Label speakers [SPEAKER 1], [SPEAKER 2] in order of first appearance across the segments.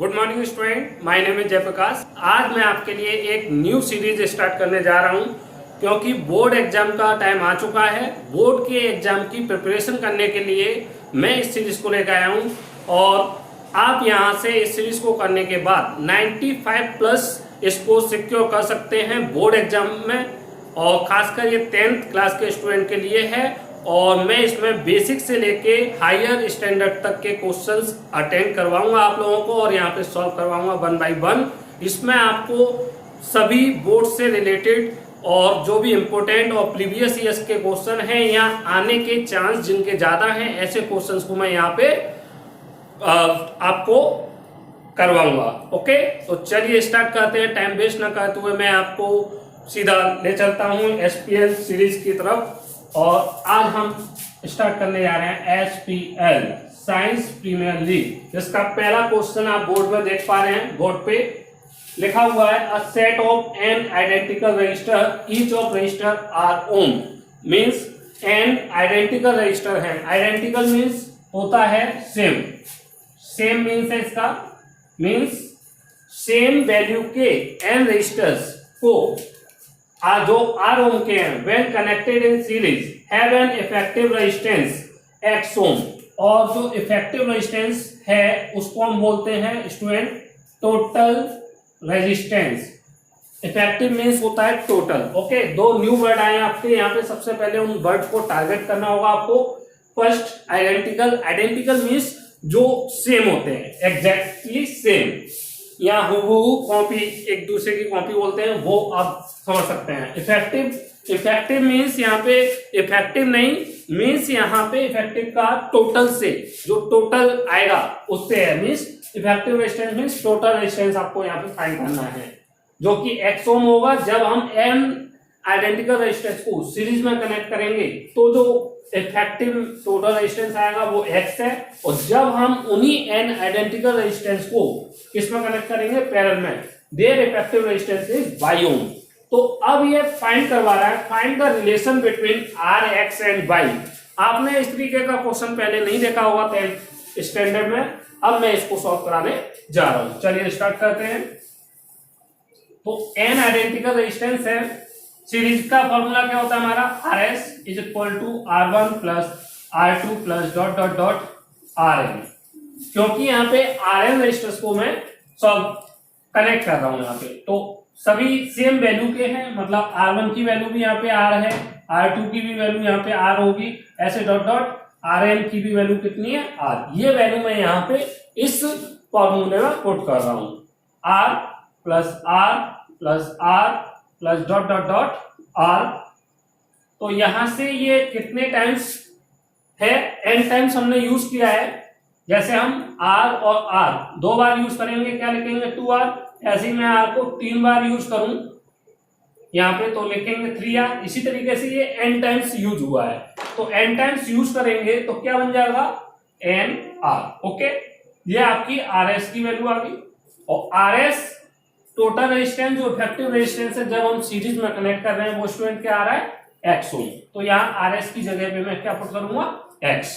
[SPEAKER 1] Good morning student, my name is Jayprakash. आज मैं आपके लिए एक न्यू सीरीज स्टार्ट करने जा रहा हूं क्योंकि बोर्ड एग्जाम का टाइम आ चुका है। बोर्ड के एग्जाम की प्रिपरेशन करने के लिए मैं इस सीरीज को लेकर आया हूं और आप यहां से इस सीरीज को करने के बाद 95 प्लस इसको सिक्योर कर सकते हैं बोर्ड एग्जाम में। और खासकर ये 10th क्लास के स्टूडेंट के लिए है और मैं इसमें बेसिक से लेके हायर स्टैंडर्ड तक के क्वेश्चंस अटेंड करवाऊंगा आप लोगों को और यहाँ पे सॉल्व करवाऊंगा 1 बाय 1। इसमें आपको सभी बोर्ड से रिलेटेड और जो भी इम्पोर्टेंट और प्रीवियस ईयर्स के क्वेश्चन हैं यहाँ आने के चांस जिनके ज्यादा हैं ऐसे क्वेश्चंस को मैं यहाँ पे आपको करवाऊंगा। ओके, तो चलिए स्टार्ट करते हैं। टाइम वेस्ट ना करते हुए मैं आपको सीधा ले चलता हूँ SPL सीरीज की तरफ। और आज हम स्टार्ट करने जा रहे हैं SPL साइंस प्रीमियर लीग। इसका पहला क्वेश्चन आप बोर्ड में देख पा रहे हैं। बोर्ड पे लिखा हुआ है a set of n identical resistor each of resistor R ohm. Means n identical resistor है। आइडेंटिकल मींस होता है सेम। सेम मींस है इसका मींस सेम वैल्यू के एन रजिस्टर्स को जो आर ओम के हैं when connected in series have an effective resistance x ohm. और जो इफेक्टिव रेजिस्टेंस है उसको हम बोलते हैं student total resistance. Effective means होता है टोटल। ओके, दो न्यू वर्ड आए आपके यहाँ पे। सबसे पहले उन वर्ड को टारगेट करना होगा आपको। First identical. आइडेंटिकल मींस जो सेम होते हैं, एग्जैक्टली सेम या हूबहू कॉपी, एक दूसरे की कॉपी बोलते हैं, वो आप समझ सकते हैं। इफेक्टिव। इफेक्टिव मींस यहाँ पे इफेक्टिव नहीं मींस यहाँ पे इफेक्टिव का टोटल से जो टोटल आएगा उससे है। Means effective resistance means total resistance आपको यहाँ पे फाइंड करना है जो कि एक्स ओम होगा। जब हम एन आइडेंटिकल रेजिस्टेंस को सीरीज में कनेक्ट करेंगे तो जो इफेक्टिव टोटल रेजिस्टेंस आएगा वो एक्स है। और जब हम उन्हीं एन आइडेंटिकल रेजिस्टेंस को किसमें कनेक्ट करेंगे, पैरेलल में, their effective resistance is y ohm. तो अब ये फाइंड करवा रहा है find the relation between R x and y. आपने इस तरीके का क्वेश्चन पहले नहीं देखा होगा 10th स्टैंडर्ड में। अब मैं इसको सॉल्व कराने जा रहा हूं। चलिए स्टार्ट करते हैं। तो एन आइडेंटिकल रेजिस्टेंस है। सीरीज का फॉर्मूला क्या होता है हमारा, R S is equal to R1 plus R2 plus dot dot dot RN। क्योंकि यहाँ पे RN रजिस्टर्स को मैं सॉल्व कनेक्ट कर रहा हूं यहाँ पे, तो सभी सेम वैल्यू के हैं। मतलब R1 की वैल्यू भी यहाँ पे R है, R2 की भी वैल्यू यहाँ पे R होगी, ऐसे डॉट डॉट RN की भी वैल्यू कितनी है, R। ये वैल्यू मैं यहाँ पे इस फॉर्मूले में पुट कर रहा हूं। R plus R plus R plus dot dot dot R। तो यहां से ये कितने टाइम्स है, n टाइम्स हमने यूज किया है। जैसे हम R और R दो बार यूज करेंगे, क्या लिखेंगे 2R। ऐसे ही मैं R को 3 बार यूज करूं यहाँ पे तो लिखेंगे 3R। इसी तरीके से ये n टाइम्स यूज हुआ है, तो n टाइम्स यूज करेंगे तो क्या बन जाएगा NR। ओके, ये आपकी RS की वैल्यू आ गई। और RS टोटल रेजिस्टेंस जो इफेक्टिव रेजिस्टेंस है जब हम सीरीज में कनेक्ट कर रहे हैं वो स्टूडेंट क्या आ रहा है, एक्स ओम। तो यहाँ RS की जगह पे मैं क्या पुट करूंगा, X।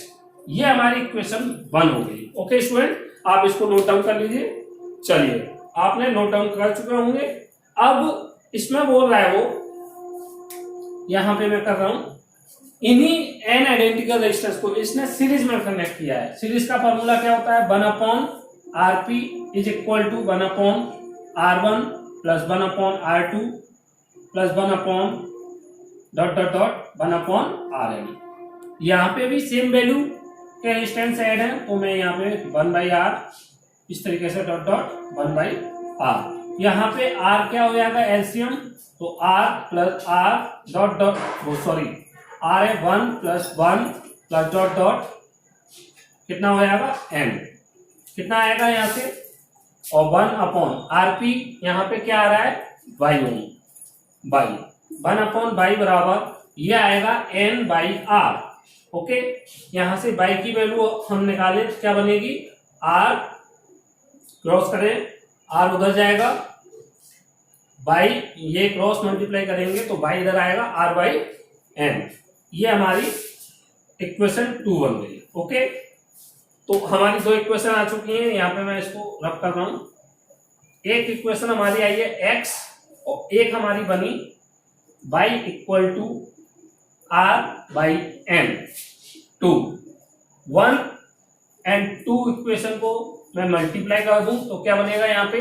[SPEAKER 1] ये हमारी इक्वेशन 1 हो गई। ओके स्टूडेंट, आप इसको नोट डाउन कर लीजिए। चलिए, आपने नोट डाउन कर चुके होंगे। अब इसमें बोल रहा है वो, यहाँ पे मैं कर रहा हूं इन्हीं एन आइडेंटिकल रेजिस्टेंस को इसने सीरीज में कनेक्ट किया है। सीरीज का फॉर्मूला क्या होता है, 1/RP is equal to 1/R1 plus 1/R2 plus 1 dot dot dot 1/RN। यहाँ पे भी सेम वैल्यू के रेजिस्टेंस ऐड है, तो मैं यहाँ पे 1/R इस तरीके से डॉट डॉट 1/R। यहाँ पे R क्या हो जाएगा, एलसीएम, तो R plus R dot dot sorry R है 1 प्लस 1 प्लस डॉट डॉट कितना हो जाएगा N। कितना आएगा यहाँ से, और 1/RP यहाँ पे क्या आ रहा है, वाई ओम। बाई 1/बाई बराबर ये आएगा N/R। ओके, यहां से बाई की वैल्यू हम निकाले क्या बनेगी, R क्रॉस करें, R उधर जाएगा, बाई ये क्रॉस मल्टीप्लाई करेंगे तो बाई इधर आएगा, R/N। ये हमारी इक्वेशन 2 बन गई। ओके, तो हमारी दो इक्वेशन आ चुकी हैं, यहाँ पे मैं इसको रख कर रहा हूँ। एक इक्वेशन हमारी आई है x और एक हमारी बनी y equal to r by n। 1 and 2 equation को मैं मल्टीप्लाई कर दूं तो क्या बनेगा यहाँ पे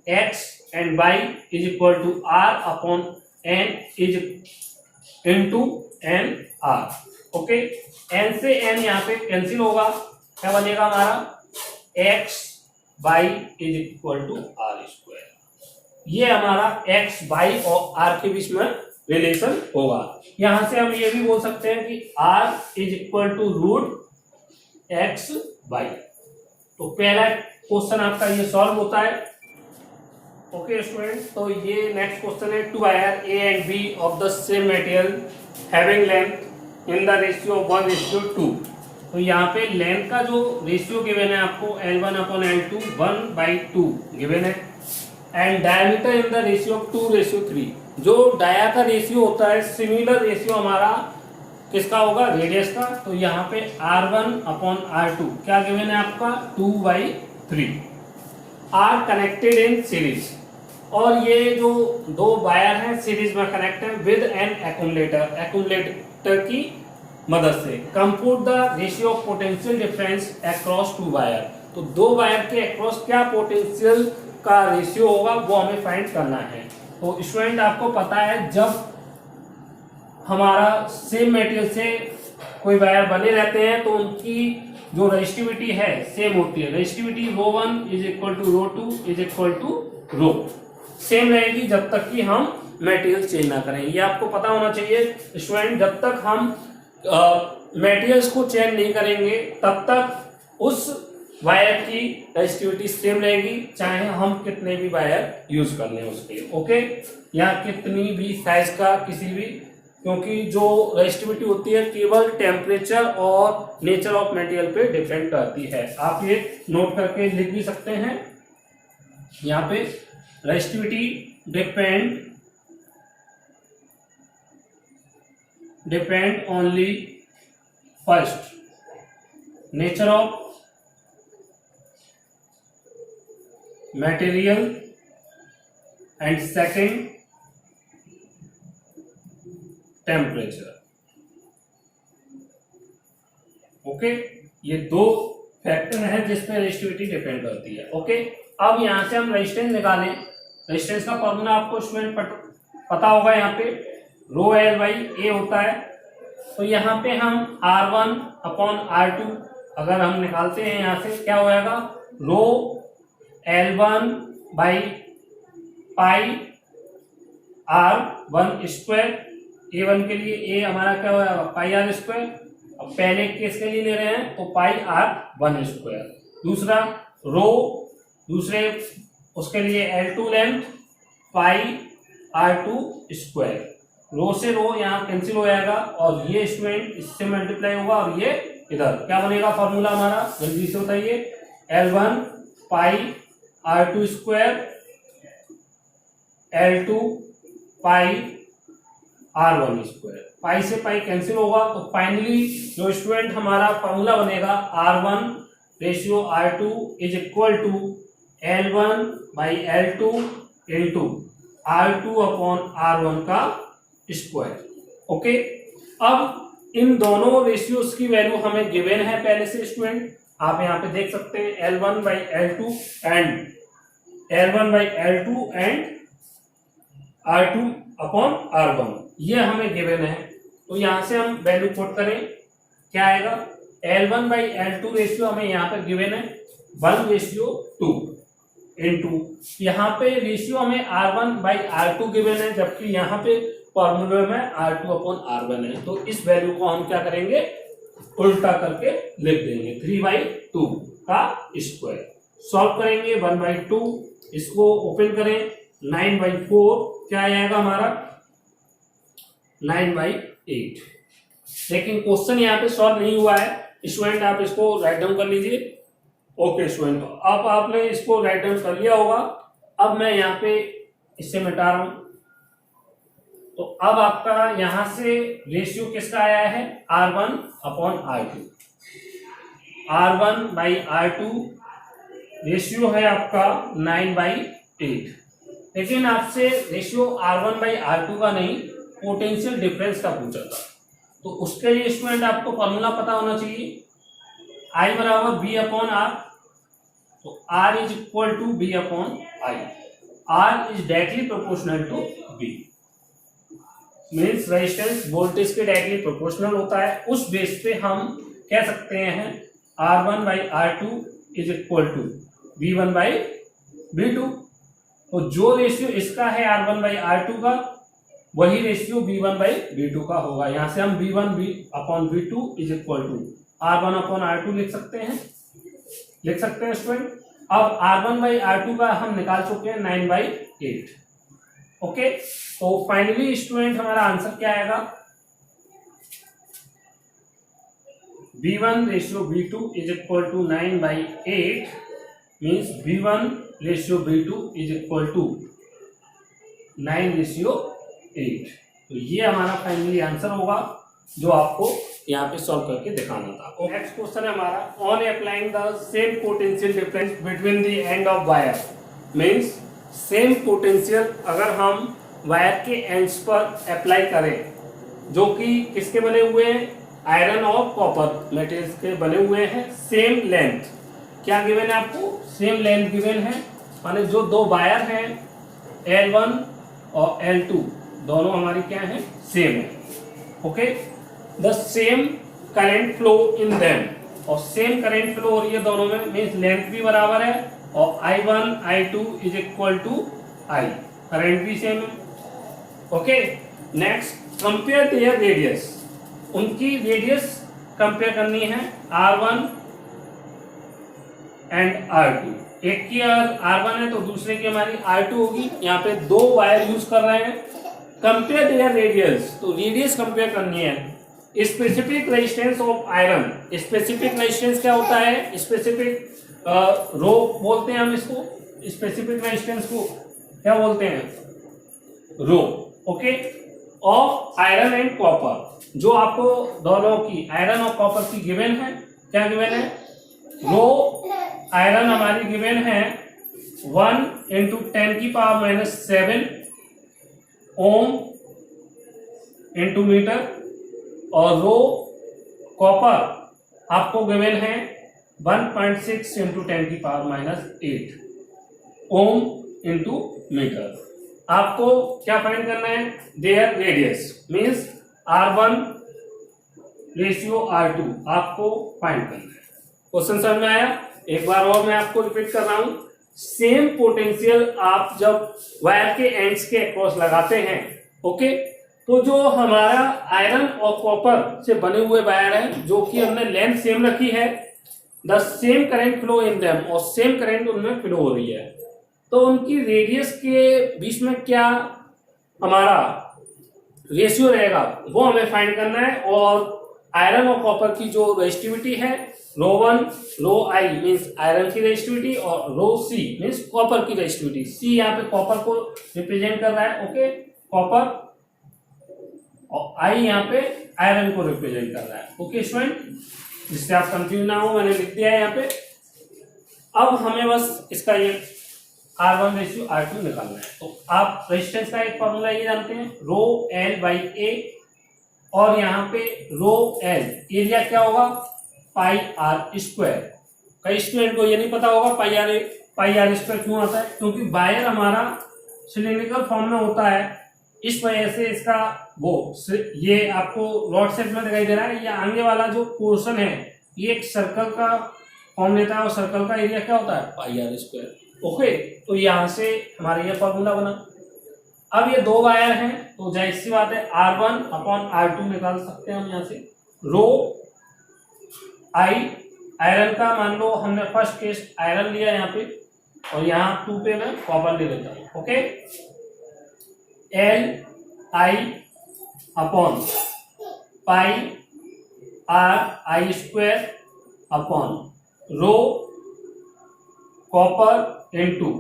[SPEAKER 1] x and y is equal to r upon n is into n r। Okay, n से n यहाँ पे कैंसिल होगा, क्या बनेगा हमारा x y is equal to r square. ये हमारा x y और r के बीच में रिलेशन होगा। यहां से हम ये भी बोल सकते हैं कि r is equal to root x y। तो पहला क्वेश्चन आपका ये सॉल्व होता है। ओके स्टूडेंट, तो ये नेक्स्ट क्वेश्चन है, two wire A and B of the same material having length in the ratio of 1:2। तो यहाँ पे लेंथ का जो रेशियो गिवन है आपको L1 अपॉन L2 1/2 गिवन है, and diameter in the ratio of 2:3। जो डाया का रेशियो होता है, सिमिलर रेशियो हमारा किसका होगा, रेडियस का। तो यहाँ पे R1 अपॉन R2 क्या गिवन है आपका 2/3 आर कनेक्टेड इन सीरीज। और ये जो दो वायर हैं सीरीज में कनेक्ट है विद एन एक्यूमुलेटर, एक्यूमुलेटर की मदद से। Compute the ratio of potential difference across two wire. तो दो वायर के अक्रॉस क्या पोटेंशियल का रेशियो होगा वो हमें फाइंड करना है। तो स्टूडेंट आपको पता है जब हमारा सेम मटेरियल से कोई वायर बने रहते हैं तो उनकी जो रेजिस्टिविटी है सेम होती है। Resistivity ρ1 is equal to ρ2 is equal to rho same रहेगी जब तक कि हम मटेरियल चेंज ना करें। ये आपको पता होना चाहिए स्टूडेंट, जब तक हम मटेरियल्स को चेंज नहीं करेंगे तब तक उस वायर की रेजिस्टिविटी सेम रहेगी, चाहे हम कितने भी वायर यूज कर लें उसके। ओके, या कितनी भी साइज का किसी भी, क्योंकि जो रेजिस्टिविटी होती है केवल टेम्परेचर और नेचर ऑफ मटेरियल पे डिपेंड करती है। आप ये नोट करके लिख भी सकते हैं यहाँ पे, resistivity depend only first nature of material and second temperature. Okay, ये दो फैक्टर है जिस पे रेजिस्टिविटी डिपेंड करती है। ओके, अब यहां से हम रेजिस्टेंस निकालें। रेजिस्टेंस का फॉर्मूला आपको स्टूडेंट पता होगा, यहाँ पे रो एल बाई ए होता है। तो यहाँ पे हम R1 अपॉन R2 अगर हम निकालते हैं यहाँ से क्या हो जाएगा, रो L1 by pi R1 square. A1 के लिए ए हमारा क्या हो जाएगा पाई R स्क्वायर। अब पहले केस के लिए ले रहे हैं तो पाई R1 स्क्वायर। दूसरा रो, दूसरे उसके लिए L2 लेंथ पाई R2 स्क्वायर। रो से रो यहाँ कैंसिल हो जाएगा और ये स्टूडेंट इससे मल्टीप्लाई होगा और ये इधर क्या बनेगा फॉर्मूला हमारा, जल्दी से बताइए। L1 पाई R2 स्क्वायर, L2 पाई R1 स्क्वायर। पाई से पाई कैंसिल होगा तो फाइनली जो स्टूडेंट हमारा फॉर्मूला बनेगा R1 ratio R2 is equal to L1 by L2 into R2 upon R1 का स्क्वायर। ओके, अब इन दोनों रेशियोज की वैल्यू हमें गिवन है पहले से स्टूडेंट, आप यहाँ पे देख सकते हैं L1 by L2 and L1 by L2 and R2 upon R1, ये हमें गिवन है। तो यहां से हम वैल्यू पुट करें, क्या आएगा L1 बाई L2 रेशियो हमें यहाँ पर गिवन है 1:2 इंटू यहाँ पे रेशियो हमें R1 बाई R2 गिवन है, जबकि यहाँ पे फॉर्मूले में R2 अपॉन R1 है। तो इस वैल्यू को हम क्या करेंगे, उल्टा करके लिख देंगे 3/2 का स्क्वायर। सॉल्व करेंगे 1/2, इसको ओपन करें 9/4 क्या आएगा हमारा 9/8। लेकिन क्वेश्चन यहाँ पे सॉल्व नहीं हुआ है स्टूडेंट, आप इसको राइट डाउन कर लीजिए। ओके स्टूडेंट, अब आपने इसको राइट डाउन कर लिया होगा। अब मैं यहाँ पे इससे मिटा रहा हूं, तो अब आपका यहां से रेशियो किसका आया है R1 upon R2। R1/R2 ratio है आपका 9/8, लेकिन आपसे रेशियो R1/R2 का नहीं, पोटेंशियल डिफरेंस का पूछा था। तो उसके लिए स्टूडेंट आपको फॉर्मूला पता होना चाहिए, I बराबर B अपॉन R। तो R is equal to B upon I। R is directly proportional to B, means resistance voltage के डायरेक्टली प्रोपोर्शनल होता है। उस बेस पे हम कह सकते हैं R1/R2 is equal to V1/V2। तो जो रेशियो इसका है R1/R2 का, वही रेशियो V1/V2 का होगा। यहां से हम V1/V2 is equal to R1/R2 लिख सकते हैं स्टूडेंट। अब R1/R2 का हम निकाल चुके हैं 9/8। ओके, तो फाइनली स्टूडेंट हमारा आंसर क्या आएगा, V1 ratio V2 is equal to 9/8, means V1 ratio V2 is equal to 9/8। तो ये हमारा फाइनली आंसर होगा, जो आपको यहाँ पे सॉल्व करके दिखाना था। नेक्स्ट क्वेश्चन है हमारा, on applying the same potential difference between the end of wire, means same potential अगर हम वायर के एंड्स पर अप्लाई करें, जो कि किसके बने हुए हैं, आयरन और कॉपर मेटेरियल्स के बने हुए हैं, सेम लेंथ, क्या गिवन है आपको, सेम लेंथ गिवन है, माने जो दो वायर हैं L1 और L2 दोनों हमारी क्या है, सेम है। Okay, the same current flow in them, और सेम करंट फ्लो हो रही है दोनों में, मीन्स लेंथ भी बराबर है, और I1 I2 is equal to I, current भी सेम है। Okay, next compare their radius, उनकी रेडियस कंपेयर करनी है R1 एंड R2। एक की R1 है तो दूसरे की हमारी R2 होगी। यहाँ पे दो वायर यूज कर रहे हैं, कंपेयर देयर रेडियस, तो रेडियस कंपेयर करनी है। Specific resistance of iron, specific resistance क्या होता है, स्पेसिफिक रो बोलते हैं हम इसको, स्पेसिफिक रेजिस्टेंस को क्या बोलते हैं, rho. Okay, of iron and copper, जो आपको दोनों की आयरन और कॉपर की गिवन है, क्या गिवन है, रो आयरन हमारी गिवन है 1 × 10⁻⁻7 ओम इंटू मीटर, और रो कॉपर आपको गिवन है 1.6 × 10⁻⁸ ओम इंटू मीटर। आपको क्या फाइंड करना है, there radius, means R1 ratio R2 आपको फाइंड करना है। क्वेश्चन समझ में आया? एक बार और मैं आपको रिपीट कर रहा हूं, सेम पोटेंशियल आप जब वायर के एंड्स के अक्रॉस लगाते हैं, ओके, तो जो हमारा आयरन और कॉपर से बने हुए वायर है, जो कि हमने लेंथ सेम रखी है, the same current flow in them, और सेम करंट उनमें फ्लो हो रही है, तो उनकी रेडियस के बीच में क्या हमारा रेशियो रहेगा वो हमें फाइंड करना है। और आयरन और कॉपर की जो रेजिस्टिविटी है, ρ1 ρI मीन्स आयरन की रेजिस्टिविटी, और ρC मीन्स कॉपर की रेजिस्टिविटी। C यहाँ पे कॉपर को रिप्रेजेंट कर रहा है, ओके, कॉपर, और I यहाँ पे आयरन को रिप्रेजेंट कर रहा है। ओके स्टूडेंट, जिससे आप कंफ्यूज ना हो, मैंने लिख दिया है यहाँ पे। अब हमें बस इसका ये R1 रेशियो R2 निकालना है। तो आप रेजिस्टेंस का एक फॉर्मूला ये जानते हैं, ρL/A, और यहाँ पे ρL एरिया क्या होगा, πr²। कई स्टूडेंट को ये नहीं पता होगा πr² क्यों आता है, क्योंकि वायर हमारा सिलिंड्रिकल फॉर्म में होता है, इस वजह से इसका ये आपको रॉड शेप में दिखाई दे रहा है। ये आगे वाला जो पोर्शन है ये एक सर्कल का फॉर्म लेता है, और सर्कल का एरिया क्या होता है, πr²। ओके, तो यहां से हमारा ये फॉर्मूला बना। अब ये दो वायर हैं, तो जाहिर सी बात है R1/R2 निकाल सकते हैं हम यहाँ से। रो I आयरन का, मान लो हमने फर्स्ट केस आयरन लिया यहाँ पे, और यहाँ 2 पे मैं कॉपर ले लेता हूँ। Okay, Li/πr² upon rho copper into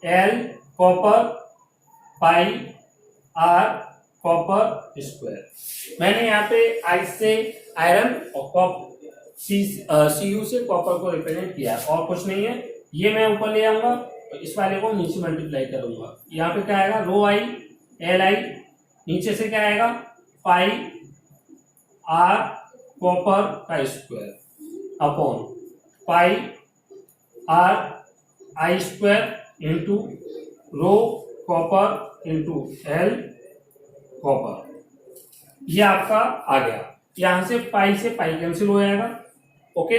[SPEAKER 1] L copper πr copper square. मैंने यहाँ पे I से आयरन और Cu से कॉपर को रिप्रेजेंट किया है और कुछ नहीं है। ये मैं ऊपर ले आऊंगा तो इस वाले को नीचे मल्टीप्लाई करूंगा। यहाँ पे क्या आएगा, रो आई एल आई, नीचे से क्या आएगा पाई आर कॉपर का square upon pi are I square into rho copper into L copper. ये आपका आ गया। यहां से पाई कैंसिल हो जाएगा। ओके,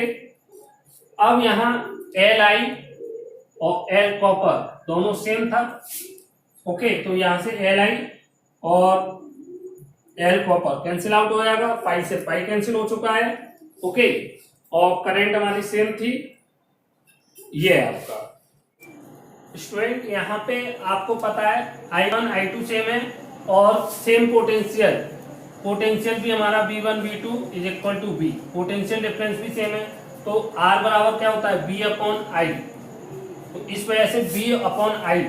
[SPEAKER 1] अब यहाँ एल आई और एल कॉपर दोनों सेम था। ओके, तो यहां से एल आई और एल कॉपर कैंसिल आउट हो जाएगा, पाई से पाई कैंसिल हो चुका है। ओके, और करंट हमारी सेम थी। ये है आपका स्टूडेंट। यहाँ पे आपको पता है I1 I2 सेम है और सेम पोटेंशियल भी हमारा V1 V2 is equal to B, potential difference भी सेम है। तो R बराबर क्या होता है B अपॉन I, तो इस वजह से B अपॉन I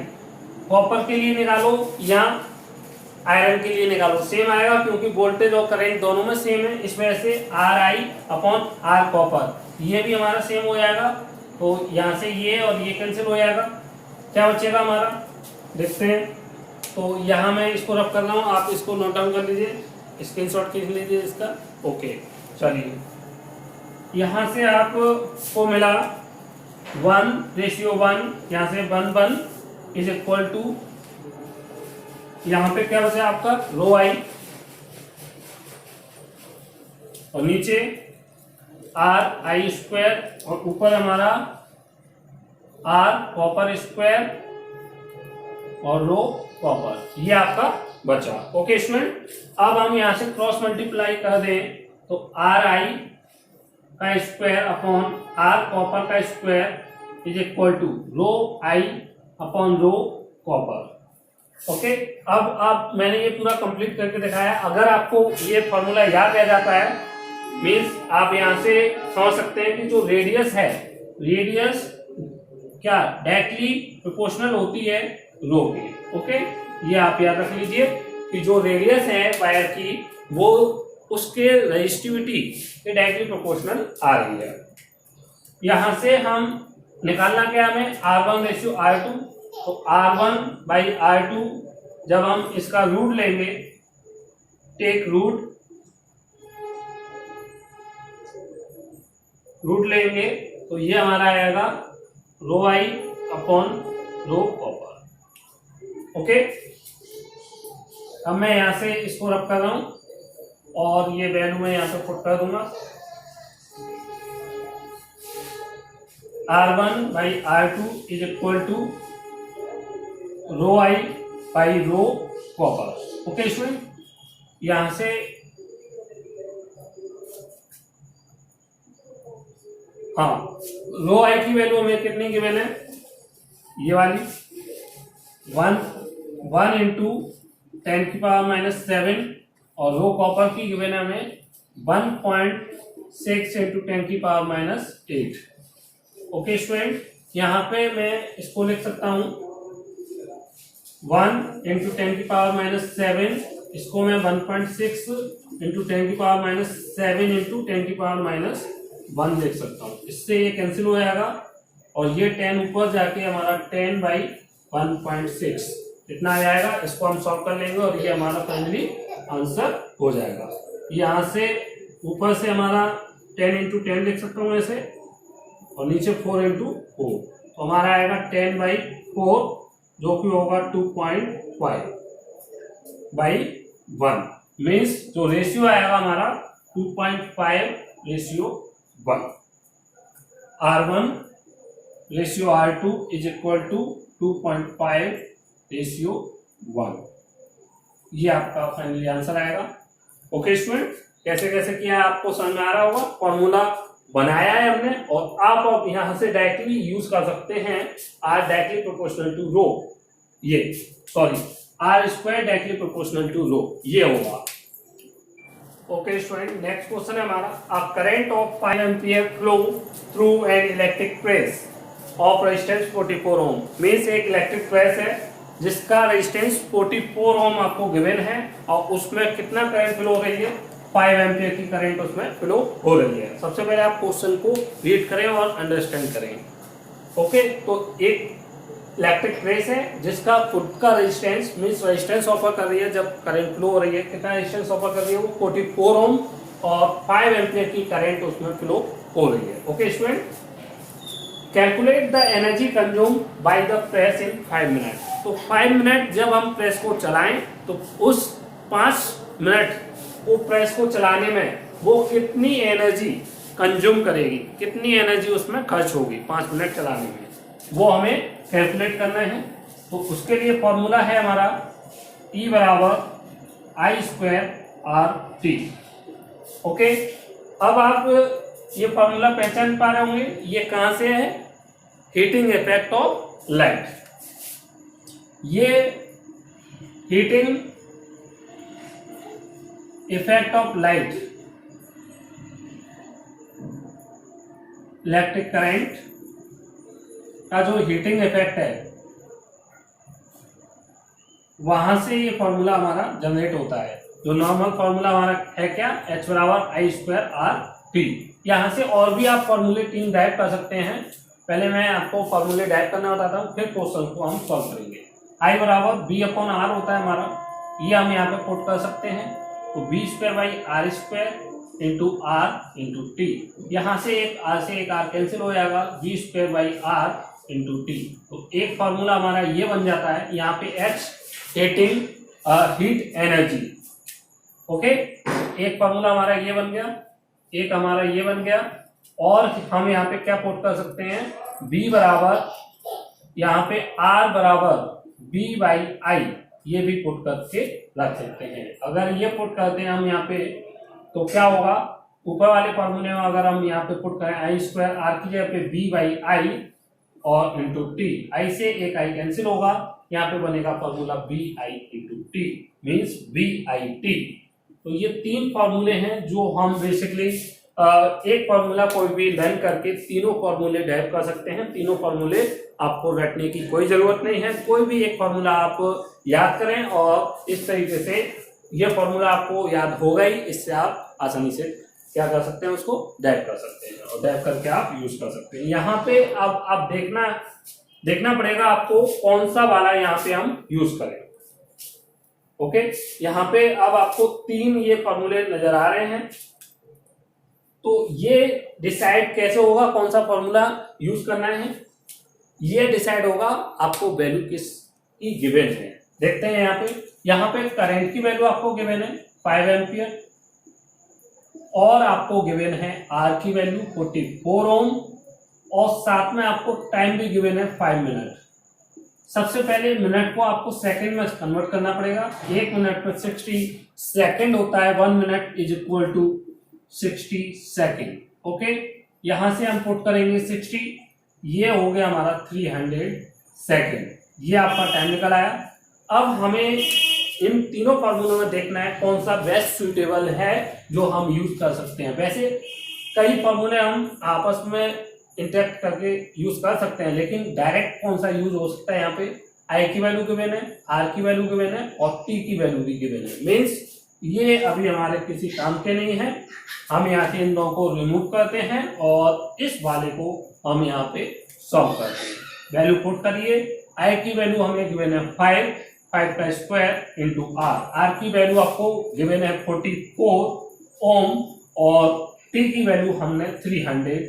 [SPEAKER 1] कॉपर के लिए निकालो या आयरन के लिए निकालो सेम आएगा, क्योंकि वोल्टेज और करंट दोनों में सेम है। इस वजह से RI अपॉन R कॉपर ये भी हमारा सेम हो जाएगा। तो यहाँ से ये और ये कैंसिल हो जाएगा, क्या बचेगा हमारा देखते हैं। तो यहाँ मैं इसको रब कर रहा हूँ, आप इसको नोट डाउन कर लीजिए, स्क्रीनशॉट खींच लीजिए इसका। ओके, चलिए यहाँ से आपको मिला 1:1, यहाँ से 1:1 इज इक्वल टू, यहाँ पे क्या बचा आपका रो आई और नीचे आर आई स्क्वायर और ऊपर हमारा आर कॉपर स्क्वायर और रो कॉपर, ये आपका बचा। ओके स्टूडेंट, अब हम यहां से क्रॉस मल्टीप्लाई कर दें तो आर आई का स्क्वायर अपॉन आर कॉपर का square is equal to rho I upon rho copper. Okay, अब मैंने ये पूरा कंप्लीट करके दिखाया। अगर आपको ये फॉर्मूला याद रह जाता है, मीन्स आप यहां से समझ सकते हैं कि जो रेडियस है, रेडियस क्या डायरेक्टली प्रोपोर्शनल होती है रो के। ओके, ये आप याद रख लीजिए कि जो रेडियस है वायर की वो उसके रेजिस्टिविटी के डायरेक्टली प्रोपोर्शनल आ रही है। यहां से हम निकालना क्या हमें R1 रेशियो R2, तो R1 बाई R2 जब हम इसका रूट लेंगे, टेक रूट लेंगे तो ये हमारा आएगा रो I upon rho copper. Okay, अब मैं यहां से इसको रब कर रहा हूं और ये वैल्यू मैं यहां पे पुट कर दूंगा। R1 by R2 is equal to rho I by rho copper. Okay student, यहां से हाँ, रो आई की वैल्यू हमें कितनी गिवन है, ये वाली 1 इंटू 10⁻⁷ और रो कॉपर की गिवन है हमें 1.6 इंटू 10⁻⁸। ओके स्टूडेंट, यहाँ पे मैं इसको लिख सकता हूँ 1 इंटू 10⁻⁷, इसको मैं 1.6 इंटू 10⁻⁷ इंटू 10⁻⁻1 लिख सकता हूँ। इससे ये कैंसिल हो जाएगा और ये 10 ऊपर जाके हमारा 10/1.6 इतना आ जाएगा। इसको हम सॉल्व कर लेंगे और ये हमारा फाइनली आंसर हो जाएगा। यहाँ से ऊपर से हमारा 10 इंटू 10 लिख सकता हूँ ऐसे, और नीचे 4 इंटू 4, तो हमारा आएगा 10/4 जो कि होगा 2.5/1, मीन्स जो रेशियो आएगा हमारा 2.5:1। R1 ratio R2 is equal to 2.5:1। ये आपका फाइनली आंसर आएगा। ओके स्टूडेंट, कैसे कैसे किया है आपको समझ में आ रहा होगा। फॉर्मूला बनाया है हमने और आप यहां से डायरेक्टली यूज कर सकते हैं R directly proportional to rho, ये sorry R square directly proportional to rho, ये होगा। ओके स्टूडेंट, नेक्स्ट क्वेश्चन है हमारा, a current of 5 ampere flow through an electric press of resistance 44 ohm. Means एक electric press है जिसका resistance 44 ओम आपको given है और उसमें कितना करंट फ्लो हो रही है 5 एम्पियर की करंट उसमें फ्लो हो रही है। सबसे पहले आप क्वेश्चन को रीड करें और अंडरस्टैंड करें। ओके, तो एक इलेक्ट्रिक प्रेस है जिसका खुद का रेजिस्टेंस मींस रेजिस्टेंस ऑफर कर रही है जब करंट फ्लो हो रही है। कितना रेजिस्टेंस ऑफर कर रही है वो 44 ओम और 5 एम्पियर की करंट उसमें फ्लो हो रही है। Okay student, calculate the energy consume by the press in 5 minute. तो 5 मिनट जब हम प्रेस को चलाएं तो उस 5 मिनट को प्रेस को चलाने में वो कितनी एनर्जी कंज्यूम करेगी, कितनी एनर्जी उसमें खर्च होगी 5 मिनट चलाने में, वो हमें कैलकुलेट करना है। तो उसके लिए फॉर्मूला है हमारा E बराबर आई स्क्वायर आर टी। ओके, अब आप ये फॉर्मूला पहचान पा रहे होंगे, ये कहां से है, हीटिंग इफेक्ट ऑफ लाइट। ये heating effect of light, electric current का जो हीटिंग इफेक्ट है वहां से ये फॉर्मूला हमारा जनरेट होता है। जो नॉर्मल फॉर्मूला हमारा है क्या, H बराबर आई स्क्वायर आर टी। यहां से और भी आप फॉर्मूले 3 डाइव कर सकते हैं। पहले मैं आपको फॉर्मूले डाइव करना बताता हूँ, फिर क्वेश्चन को हम सॉल्व करेंगे। आई बराबर बी अपॉन आर होता है हमारा, ये हम यहाँ पे पुट कर सकते हैं। तो B square by R square into R into T. यहाँ से एक आर कैंसिल हो जाएगा, B square by R into T. तो एक फॉर्मूला हमारा ये बन जाता है, यहाँ पे H heating heat energy. Okay, एक फॉर्मूला हमारा ये बन गया, एक हमारा ये बन गया, और हम यहाँ पे क्या पुट कर सकते हैं, B बराबर यहाँ पे R बराबर B बाई आई, ये भी पुट करके रख सकते हैं। अगर ये पुट करते हैं हम यहाँ पे तो क्या होगा, ऊपर वाले फॉर्मूले में अगर हम यहाँ पे पुट करें आई स्क्वायर आर की जगह पे B बाई आई और इंटू टी, आई से एक आई कैंसिल होगा, यहाँ पे बनेगा formula B I into T means B I T. तो ये 3 फॉर्मूले हैं जो हम बेसिकली एक फॉर्मूला कोई भी लर्न करके तीनों फॉर्मूले डेराइव कर सकते हैं। तीनों फॉर्मूले आपको रटने की कोई जरूरत नहीं है, कोई भी एक फॉर्मूला आप याद करें और इस तरीके से ये फॉर्मूला आपको याद होगा ही, इससे आप आसानी से क्या कर सकते हैं, उसको डेराइव कर सकते हैं और डेराइव करके आप यूज कर सकते हैं। यहाँ पे अब आप देखना पड़ेगा आपको कौन सा वाला यहाँ पे हम यूज करें। ओके, यहाँ पे अब आपको 3 ये फॉर्मूले नजर आ रहे हैं, तो ये डिसाइड कैसे होगा कौन सा फॉर्मूला यूज करना है, ये डिसाइड होगा आपको वैल्यू किसकी गिवन है। देखते हैं यहाँ पे करंट की वैल्यू आपको गिवन है 5 एम्पियर और आपको गिवन है आर की वैल्यू 44 ओम और साथ में आपको टाइम भी गिवन है 5 मिनट। सबसे पहले मिनट को आपको सेकंड में कन्वर्ट करना पड़ेगा। 1 मिनट में 60 सेकंड होता है, 1 minute is equal to 60 second. Okay, यहां से हम पुट करेंगे 60, ये हो गया हमारा 300 सेकंड, ये आपका टाइम निकल आया। अब हमें इन तीनों फॉर्मूलों में देखना है कौन सा बेस्ट सुइटेबल है जो हम यूज कर सकते हैं। वैसे कई फॉर्मूले हम आपस में इंटरेक्ट करके यूज कर सकते हैं, लेकिन डायरेक्ट कौन सा यूज हो सकता है, यहाँ पे आई की वैल्यू गिवन है, आर की वैल्यू गिवन है और टी की वैल्यू भी गिवन है। मीन्स ये अभी हमारे किसी काम के नहीं है, हम यहाँ से इन दोनों को रिमूव करते हैं और इस वाले को हम यहाँ पे सॉल्व करते हैं। वैल्यू पुट करिए, आई की वैल्यू हमें गिवन है 5 का स्क्वायर इंटू आर की वैल्यू आपको गिवन है 44 ओम और टी की वैल्यू हमने 300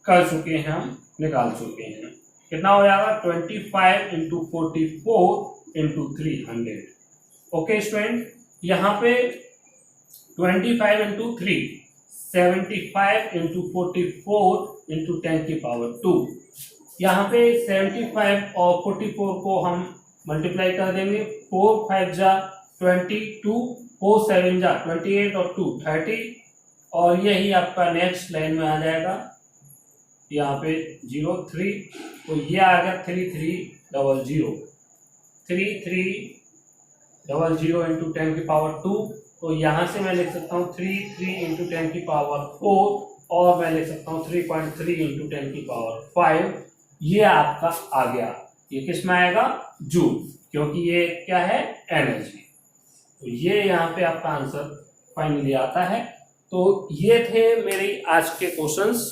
[SPEAKER 1] कर चुके हैं, हम निकाल चुके हैं। कितना हो जाएगा 25 इंटू 44 इंटू 300। ओके स्टूडेंट, यहाँ पे 25 इंटू 3 75 इंटू 44 इंटू 10 की पावर 2। यहाँ पे 75 और 44 को हम मल्टीप्लाई कर देंगे, 4 5 जा 22, 4 7 जा 28 और 2 30 और यही आपका नेक्स्ट लाइन में आ जाएगा यहाँ पे 0 3, तो ये आ गया 3300 3300 इंटू 10 की पावर 2। तो यहाँ से मैं लिख सकता हूँ 3 इंटू 10 की पावर 4 और मैं लिख सकता हूँ 3.3 इंटू 10 की पावर 5। ये आपका आ गया, ये किस में आएगा, जूल, क्योंकि ये क्या है, एनर्जी। तो ये यहाँ पे आपका आंसर फाइनली आता है। तो ये थे मेरी आज के क्वेश्चंस।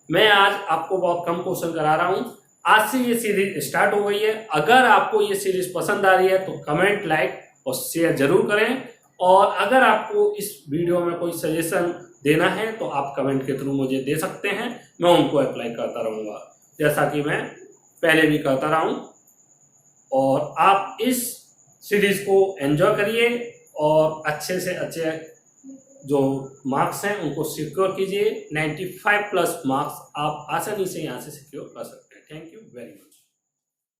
[SPEAKER 1] मैं आज आपको बहुत कम क्वेश्चन करा रहा हूँ। आज से ये सीरीज स्टार्ट हो गई है। अगर आपको ये सीरीज पसंद आ रही है तो कमेंट, लाइक और शेयर जरूर करें। और अगर आपको इस वीडियो में कोई सजेशन देना है तो आप कमेंट के थ्रू मुझे दे सकते हैं, मैं उनको अप्लाई करता रहूँगा जैसा कि मैं पहले भी करता रहा हूँ। और आप इस सीरीज को एंजॉय करिए और अच्छे से अच्छे जो मार्क्स हैं उनको सिक्योर कीजिए। 95 प्लस मार्क्स आप आसानी से यहाँ से सिक्योर कर सकते हैं। Thank you very much.